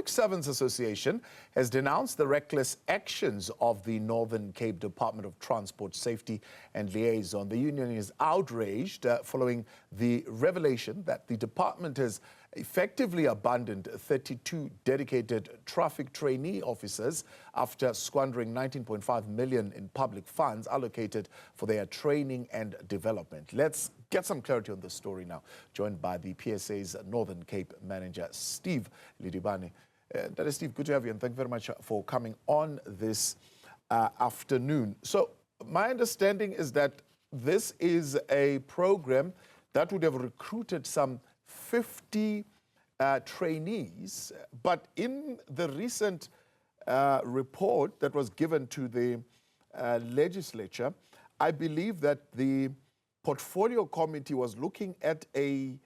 Public Servants Association has denounced the reckless actions of the Northern Cape Department of Transport Safety and Liaison. The union is outraged following the revelation that the department has effectively abandoned 32 dedicated traffic trainee officers after squandering 19.5 million in public funds allocated for their training and development. Let's get some clarity on this story now, joined by the PSA's Northern Cape manager, Steve Ledibane. That is Steve, good to have you, and thank you very much for coming on this afternoon. So my understanding is that this is a program that would have recruited some 50 trainees, but in the recent report that was given to the legislature, I believe that the portfolio committee was looking at a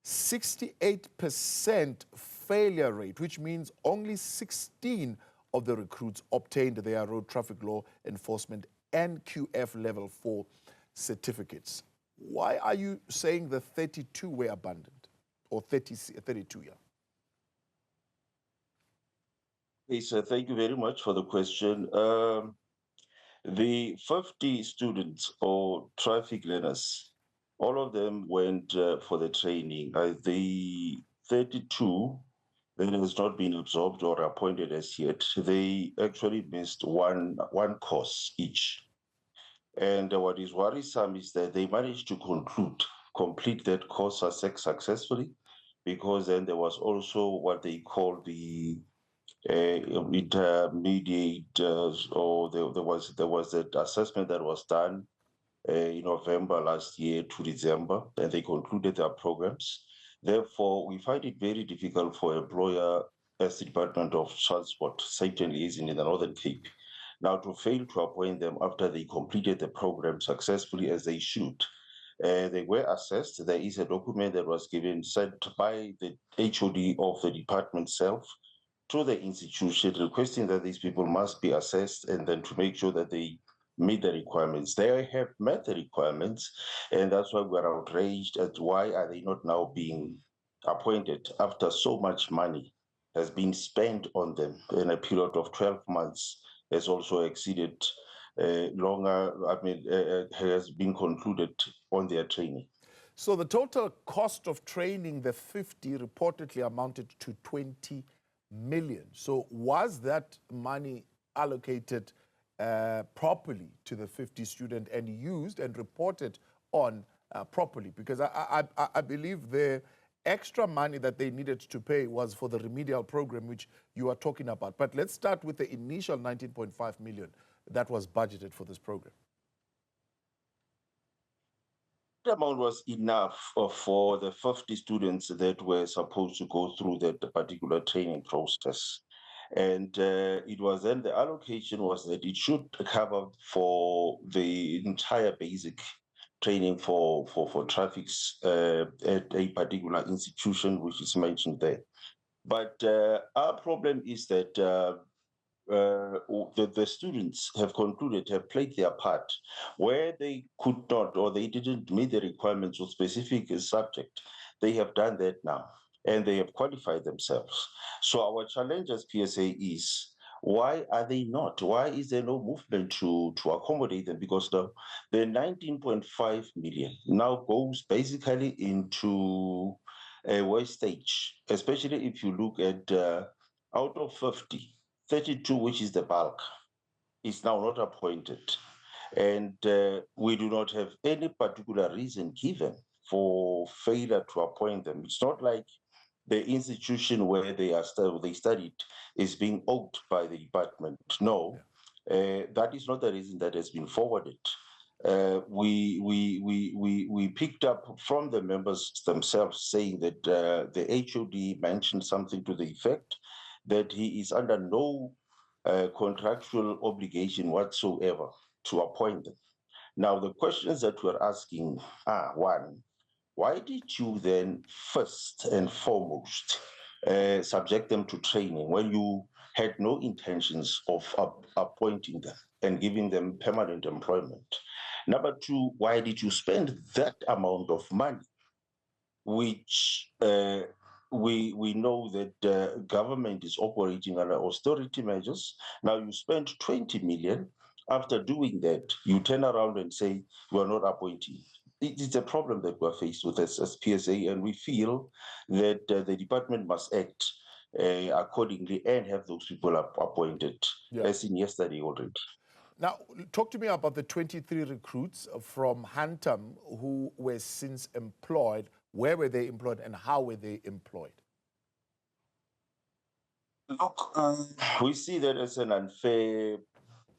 68% failure rate, which means only 16 of the recruits obtained their road traffic law enforcement NQF level 4 certificates. Why are you saying the 32 were abandoned, or 32, yeah? Okay, so thank you very much for the question. The 50 students or traffic learners, all of them went for the training. The 32 that has not been absorbed or appointed as yet, they actually missed one course each. And what is worrisome is that they managed to complete that course successfully, because then there was also what they call the intermediate, or there was that assessment that was done in November last year to December, and they concluded their programs. Therefore, we find it very difficult for employer as the Department of Transport, Safety and Liaison in the Northern Cape, now to fail to appoint them after they completed the program successfully as they should. They were assessed. There is a document that was sent by the HOD of the department itself to the institution, requesting that these people must be assessed and then to make sure that they meet the requirements. They have met the requirements, and that's why we're outraged at why are they not now being appointed after so much money has been spent on them in a period of 12 months, has also exceeded has been concluded on their training. So the total cost of training the 50 reportedly amounted to 20 million. So was that money allocated properly to the 50 students and used and reported on properly? Because I believe the extra money that they needed to pay was for the remedial program, which you are talking about. But let's start with the initial 19.5 million that was budgeted for this program. The amount was enough for the 50 students that were supposed to go through that particular training process. And it was then the allocation was that it should cover for the entire basic training for traffics at a particular institution, which is mentioned there. But our problem is that the students have concluded, have played their part where they could not or they didn't meet the requirements of specific subject. They have done that now, and they have qualified themselves. So our challenge as PSA is, why are they not? Why is there no movement to accommodate them? Because the 19.5 million now goes basically into a wastage, especially if you look at out of 50, 32, which is the bulk, is now not appointed. And we do not have any particular reason given for failure to appoint them. It's not like the institution where they studied is being owed by the department. No, that is not the reason that has been forwarded. We picked up from the members themselves saying that the HOD mentioned something to the effect that he is under no contractual obligation whatsoever to appoint them. Now, the questions that we're asking are, one, why did you then first and foremost subject them to training when you had no intentions of appointing them and giving them permanent employment? Number two, why did you spend that amount of money, which we know that government is operating under austerity measures. Now you spend 20 million. After doing that, you turn around and say you are not appointing. It's a problem that we're faced with as PSA, and we feel that the department must act accordingly and have those people appointed, as in yesterday already. Now, talk to me about the 23 recruits from Hantam who were since employed. Where were they employed and how were they employed? Look, we see that as an unfair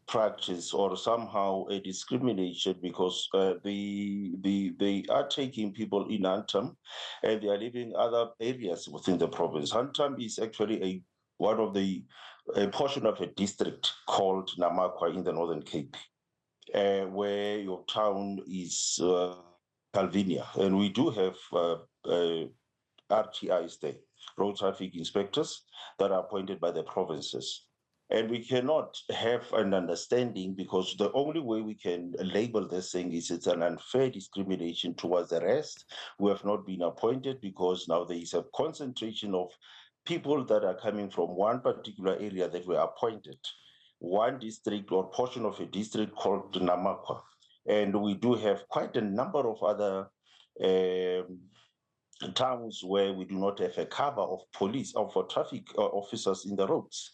practice or somehow a discrimination because they are taking people in Hantam and they are leaving other areas within the province. Hantam is actually a portion of a district called Namakwa in the Northern Cape, where your town is Calvinia, and we do have RTIs there, road traffic inspectors, that are appointed by the provinces. And we cannot have an understanding because the only way we can label this thing is it's an unfair discrimination towards the rest who have not been appointed because now there is a concentration of people that are coming from one particular area that were appointed, one district or portion of a district called Namakwa. And we do have quite a number of other towns where we do not have a cover of police or for traffic officers in the roads.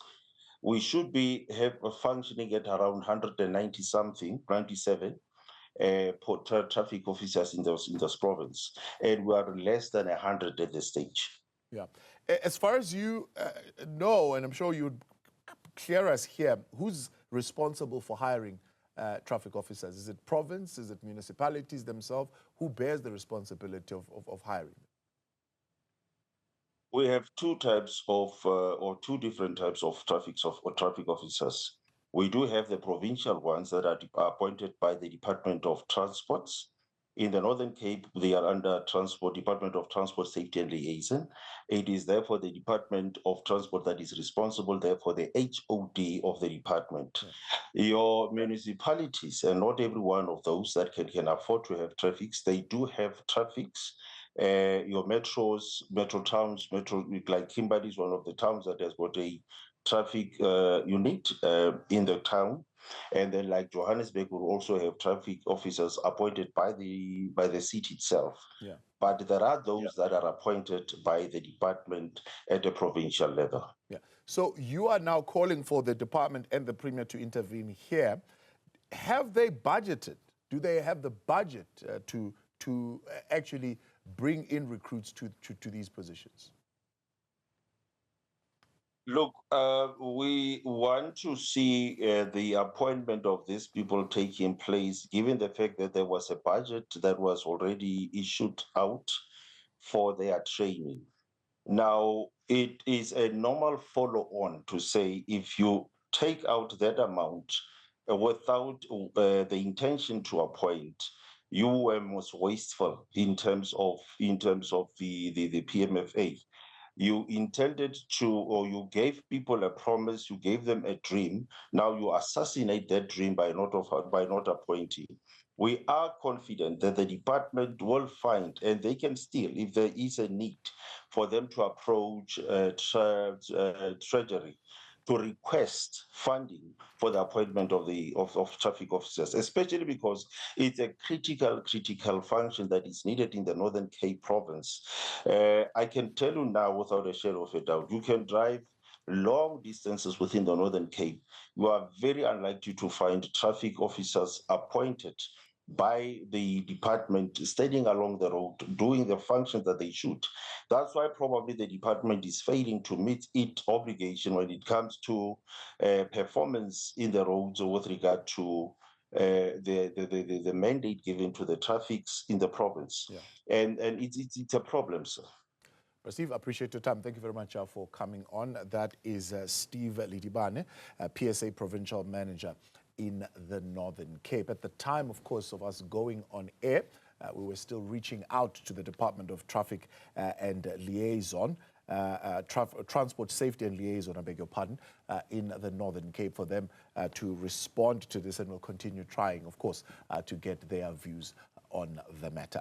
We should be functioning at around 190 something, 97 traffic officers in this province, and we are less than 100 at this stage. Yeah. As far as you know, and I'm sure you'd clear us here, who's responsible for hiring traffic officers? Is it province? Is it municipalities themselves? Who bears the responsibility of hiring? We have two types of, or two different types of traffic officers. We do have the provincial ones that are appointed by the Department of Transports. In the Northern Cape, they are under Department of Transport Safety and Liaison. It is therefore the Department of Transport that is responsible, therefore the HOD of the department. Yeah. Your municipalities, and not every one of those that can afford to have traffics, they do have traffics. Your metros, metro towns, like Kimberley is one of the towns that has got a traffic unit in the town. And then like Johannesburg will also have traffic officers appointed by the city itself. Yeah. But there are those that are appointed by the department at the provincial level. Yeah. So you are now calling for the department and the premier to intervene here. Have they budgeted? Do they have the budget to actually bring in recruits to these positions? Look, we want to see the appointment of these people taking place, given the fact that there was a budget that was already issued out for their training. Now, it is a normal follow-on to say if you take out that amount without the intention to appoint, you were most wasteful in terms of the PMFA. You intended to, or you gave people a promise, you gave them a dream. Now you assassinate that dream by not appointing. We are confident that the department will find, and they can still, if there is a need for them to approach Treasury to request funding for the appointment of traffic officers, especially because it's a critical function that is needed in the Northern Cape province. I can tell you now without a shadow of a doubt, you can drive long distances within the Northern Cape. You are very unlikely to find traffic officers appointed by the department standing along the road, doing the functions that they should. That's why probably the department is failing to meet its obligation when it comes to performance in the roads with regard to the mandate given to the traffics in the province. Yeah. And it's a problem, sir. Steve, I appreciate your time. Thank you very much for coming on. That is Steve Ledibane, PSA Provincial Manager in the Northern Cape. At the time, of course, of us going on air, we were still reaching out to the Department of Traffic and Liaison, Transport Safety and Liaison, I beg your pardon, in the Northern Cape for them to respond to this, and we'll continue trying, of course, to get their views on the matter.